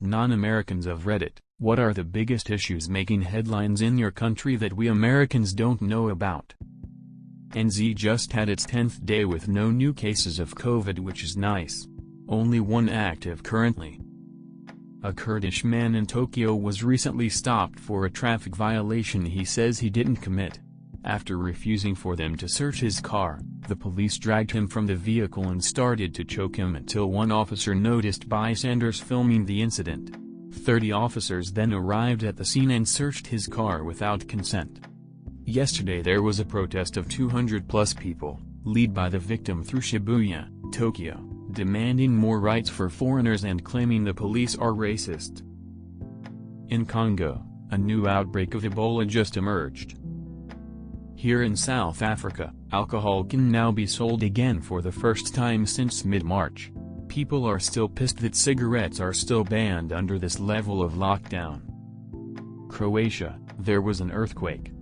Non-Americans of Reddit, what are the biggest issues making headlines in your country that we Americans don't know about? NZ just had its 10th day with no new cases of COVID, which is nice. Only one active currently. A Kurdish man in Tokyo was recently stopped for a traffic violation he says he didn't commit. After refusing for them to search his car, the police dragged him from the vehicle and started to choke him until one officer noticed bystanders filming the incident. 30 officers then arrived at the scene and searched his car without consent. Yesterday there was a protest of 200+ people, led by the victim through Shibuya, Tokyo, demanding more rights for foreigners and claiming the police are racist. In Congo, a new outbreak of Ebola just emerged. Here in South Africa, alcohol can now be sold again for the first time since mid-March. People are still pissed that cigarettes are still banned under this level of lockdown. Croatia, there was an earthquake.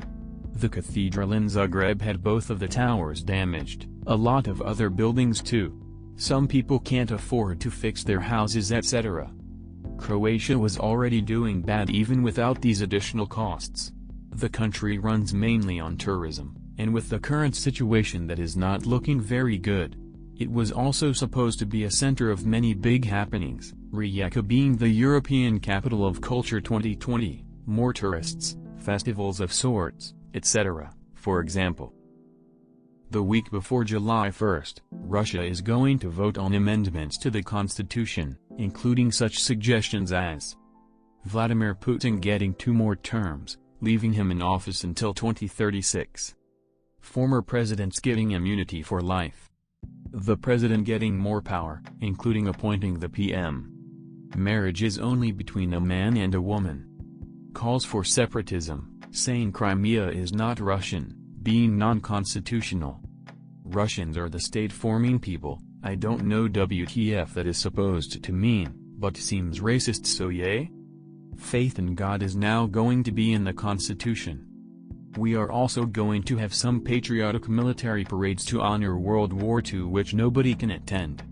The cathedral in Zagreb had both of the towers damaged, a lot of other buildings too. Some people can't afford to fix their houses, etc. Croatia was already doing bad even without these additional costs. The country runs mainly on tourism, and with the current situation that is not looking very good. It was also supposed to be a center of many big happenings, Rijeka being the European Capital of Culture 2020, more tourists, festivals of sorts, etc., for example. The week before July 1st, Russia is going to vote on amendments to the constitution, including such suggestions as Vladimir Putin getting 2 more terms, leaving him in office until 2036. Former presidents getting immunity for life. The president getting more power, including appointing the PM. Marriage is only between a man and a woman. Calls for separatism, saying Crimea is not Russian, being non-constitutional. Russians are the state-forming people. I don't know WTF that is supposed to mean, but seems racist, so yay? Faith in God is now going to be in the Constitution. We are also going to have some patriotic military parades to honor World War II which nobody can attend.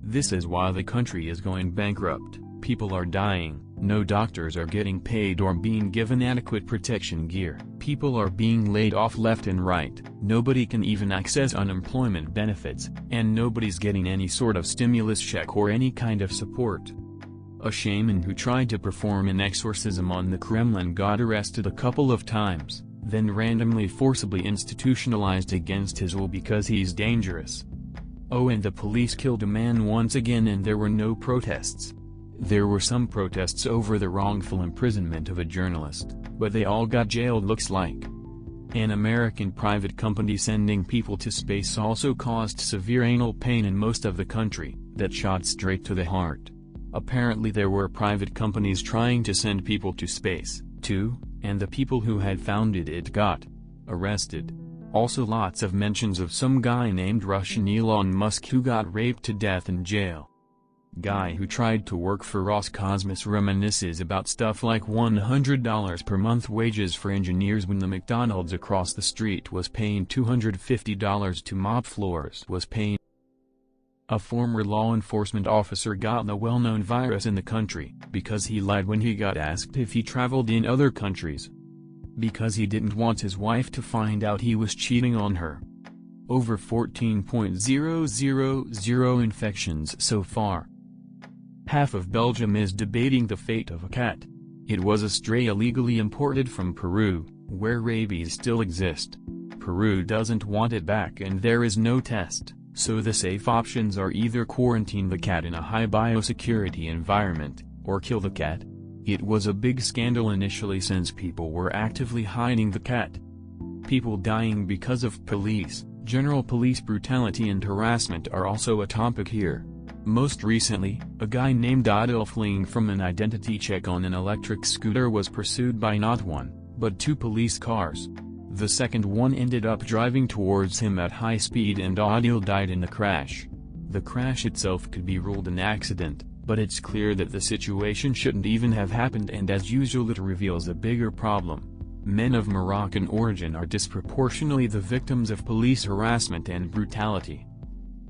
This is why the country is going bankrupt, people are dying, no doctors are getting paid or being given adequate protection gear, people are being laid off left and right, nobody can even access unemployment benefits, and nobody's getting any sort of stimulus check or any kind of support. A shaman who tried to perform an exorcism on the Kremlin got arrested a couple of times, then randomly forcibly institutionalized against his will because he's dangerous. Oh, and the police killed a man once again and there were no protests. There were some protests over the wrongful imprisonment of a journalist, but they all got jailed looks like. An American private company sending people to space also caused severe anal pain in most of the country, that shot straight to the heart. Apparently there were private companies trying to send people to space, too, and the people who had founded it got arrested. Also lots of mentions of some guy named Russian Elon Musk who got raped to death in jail. Guy who tried to work for Roscosmos reminisces about stuff like $100 per month wages for engineers when the McDonald's across the street was paying $250 to mop floors was paying. A former law enforcement officer got the well-known virus in the country, because he lied when he got asked if he traveled in other countries. Because he didn't want his wife to find out he was cheating on her. Over 14,000 infections so far. Half of Belgium is debating the fate of a cat. It was a stray illegally imported from Peru, where rabies still exist. Peru doesn't want it back and there is no test. So the safe options are either quarantine the cat in a high biosecurity environment, or kill the cat. It was a big scandal initially since people were actively hiding the cat. People dying because of police, general police brutality and harassment are also a topic here. Most recently, a guy named Adil fleeing from an identity check on an electric scooter was pursued by not one, but 2 police cars. The second one ended up driving towards him at high speed and Adil died in the crash. The crash itself could be ruled an accident, but it's clear that the situation shouldn't even have happened, and as usual it reveals a bigger problem. Men of Moroccan origin are disproportionately the victims of police harassment and brutality.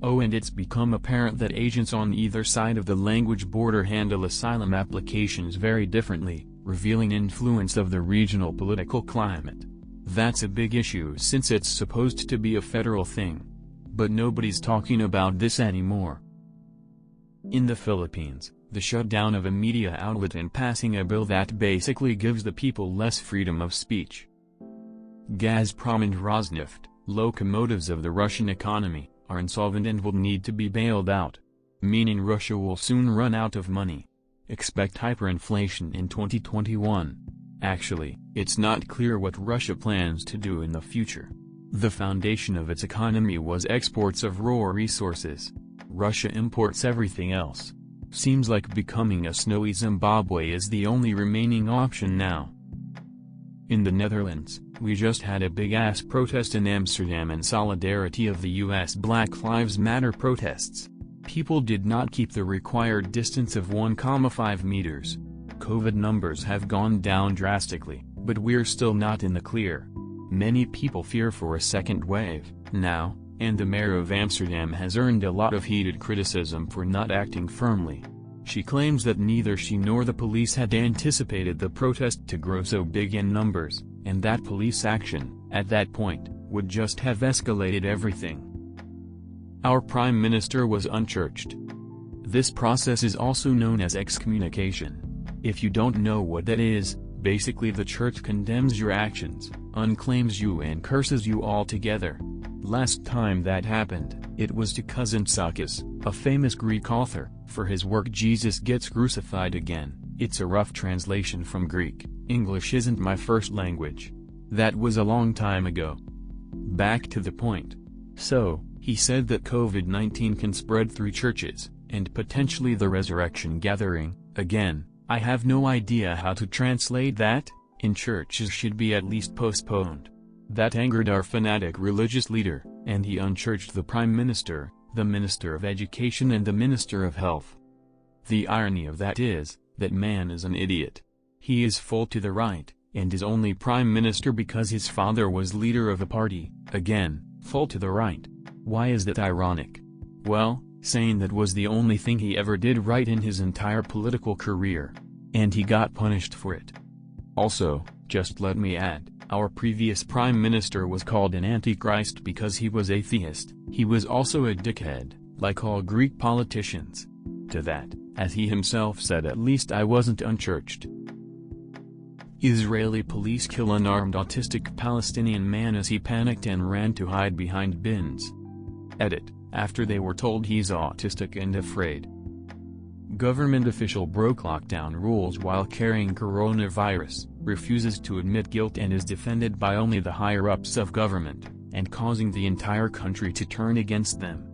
Oh, and it's become apparent that agents on either side of the language border handle asylum applications very differently, revealing influence of the regional political climate. That's a big issue since it's supposed to be a federal thing. But nobody's talking about this anymore. In the Philippines, the shutdown of a media outlet and passing a bill that basically gives the people less freedom of speech. Gazprom and Rosneft, locomotives of the Russian economy, are insolvent and will need to be bailed out. Meaning Russia will soon run out of money. Expect hyperinflation in 2021. Actually, it's not clear what Russia plans to do in the future. The foundation of its economy was exports of raw resources. Russia imports everything else. Seems like becoming a snowy Zimbabwe is the only remaining option now. In the Netherlands, we just had a big-ass protest in Amsterdam in solidarity of the US Black Lives Matter protests. People did not keep the required distance of 1,5 meters. COVID numbers have gone down drastically, but we're still not in the clear. Many people fear for a second wave, now, and the mayor of Amsterdam has earned a lot of heated criticism for not acting firmly. She claims that neither she nor the police had anticipated the protest to grow so big in numbers, and that police action, at that point, would just have escalated everything. Our Prime Minister was unchurched. This process is also known as excommunication. If you don't know what that is, basically the church condemns your actions, unclaims you and curses you altogether. Last time that happened, it was to Kazantzakis, a famous Greek author, for his work Jesus Gets Crucified Again. It's a rough translation from Greek. English isn't my first language. That was a long time ago. Back to the point. So, he said that COVID-19 can spread through churches, and potentially the resurrection gathering, again, I have no idea how to translate that, in churches should be at least postponed. That angered our fanatic religious leader, and he unchurched the Prime Minister, the Minister of Education and the Minister of Health. The irony of that is, that man is an idiot. He is full to the right, and is only Prime Minister because his father was leader of a party, again, full to the right. Why is that ironic? Well, saying that was the only thing he ever did right in his entire political career. And he got punished for it. Also, just let me add, our previous Prime Minister was called an Antichrist because he was atheist. He was also a dickhead, like all Greek politicians. To that, as he himself said, at least I wasn't unchurched. Israeli police kill unarmed autistic Palestinian man as he panicked and ran to hide behind bins. Edit, after they were told he's autistic and afraid. Government official broke lockdown rules while carrying coronavirus, refuses to admit guilt and is defended by only the higher-ups of government, and causing the entire country to turn against them.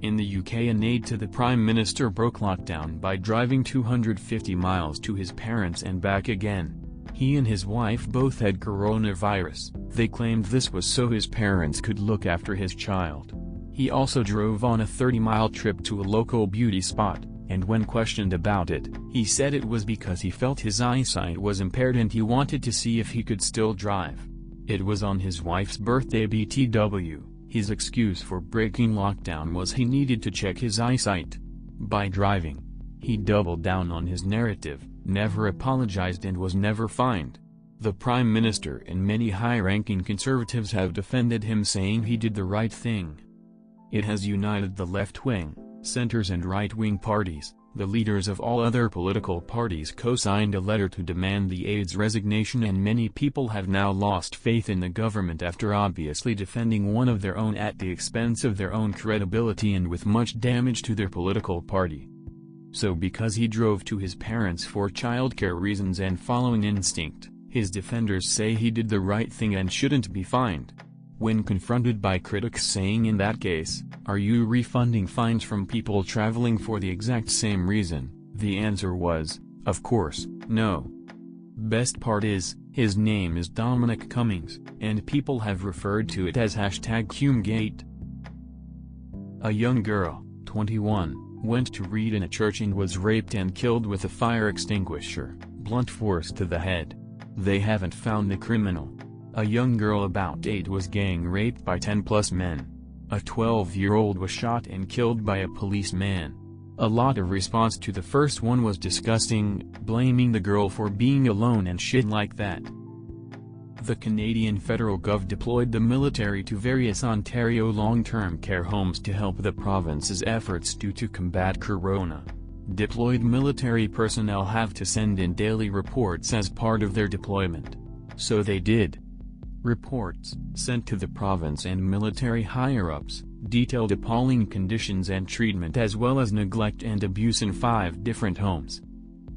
In the UK, an aide to the Prime Minister broke lockdown by driving 250 miles to his parents and back again. He and his wife both had coronavirus. They claimed this was so his parents could look after his child. He also drove on a 30-mile trip to a local beauty spot, and when questioned about it, he said it was because he felt his eyesight was impaired and he wanted to see if he could still drive. It was on his wife's birthday BTW. His excuse for breaking lockdown was he needed to check his eyesight. By driving, he doubled down on his narrative, never apologized and was never fined. The Prime Minister and many high-ranking conservatives have defended him, saying he did the right thing. It has united the left-wing, centers and right-wing parties. The leaders of all other political parties co-signed a letter to demand the aide's resignation, and many people have now lost faith in the government after obviously defending one of their own at the expense of their own credibility and with much damage to their political party. So because he drove to his parents for childcare reasons and following instinct, his defenders say he did the right thing and shouldn't be fined. When confronted by critics saying in that case, "Are you refunding fines from people traveling for the exact same reason?" the answer was, of course, no. Best part is, his name is Dominic Cummings, and people have referred to it as #Cumgate. A young girl, 21, went to read in a church and was raped and killed with a fire extinguisher, blunt force to the head. They haven't found the criminal. A young girl about 8 was gang raped by 10+ men. A 12-year-old was shot and killed by a policeman. A lot of response to the first one was disgusting, blaming the girl for being alone and shit like that. The Canadian federal gov deployed the military to various Ontario long-term care homes to help the province's efforts to combat corona. Deployed military personnel have to send in daily reports as part of their deployment. So they did. Reports, sent to the province and military higher-ups, detailed appalling conditions and treatment as well as neglect and abuse in 5 different homes.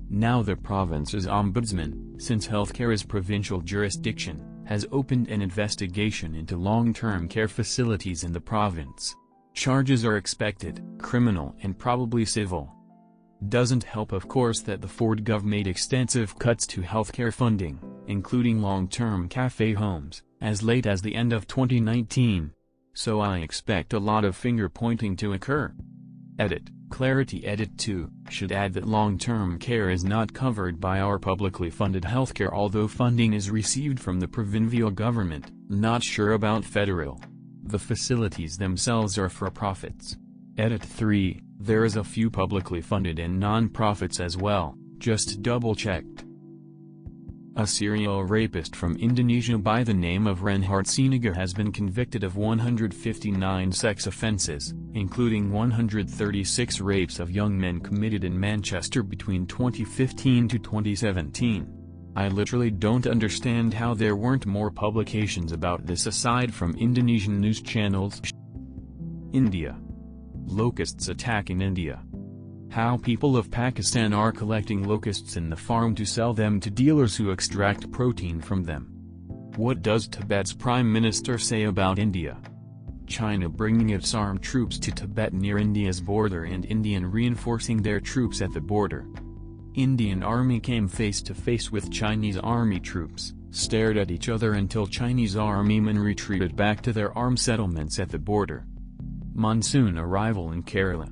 Now the province's ombudsman, since healthcare is provincial jurisdiction, has opened an investigation into long-term care facilities in the province. Charges are expected, criminal and probably civil. Doesn't help of course that the Ford gov made extensive cuts to healthcare funding, including long-term cafe homes, as late as the end of 2019. So I expect a lot of finger-pointing to occur. Edit. Clarity Edit 2, should add that long-term care is not covered by our publicly funded healthcare although funding is received from the provincial government, not sure about federal. The facilities themselves are for profits. Edit 3, there is a few publicly funded and non-profits as well, just double-checked. A serial rapist from Indonesia by the name of Reinhard Sinaga has been convicted of 159 sex offenses, including 136 rapes of young men committed in Manchester between 2015 to 2017. I literally don't understand how there weren't more publications about this aside from Indonesian news channels. India. Locusts attack in India. How people of Pakistan are collecting locusts in the farm to sell them to dealers who extract protein from them. What does Tibet's Prime Minister say about India? China bringing its armed troops to Tibet near India's border and Indian reinforcing their troops at the border. Indian army came face to face with Chinese army troops, stared at each other until Chinese army men retreated back to their armed settlements at the border. Monsoon arrival in Kerala.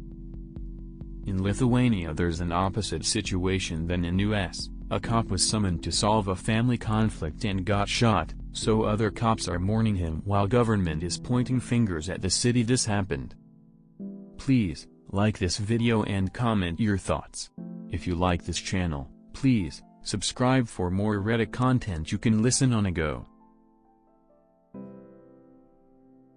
In Lithuania there's an opposite situation than in US. A cop was summoned to solve a family conflict and got shot, so other cops are mourning him while government is pointing fingers at the city this happened. Please, like this video and comment your thoughts. If you like this channel, please, subscribe for more Reddit content you can listen on a go.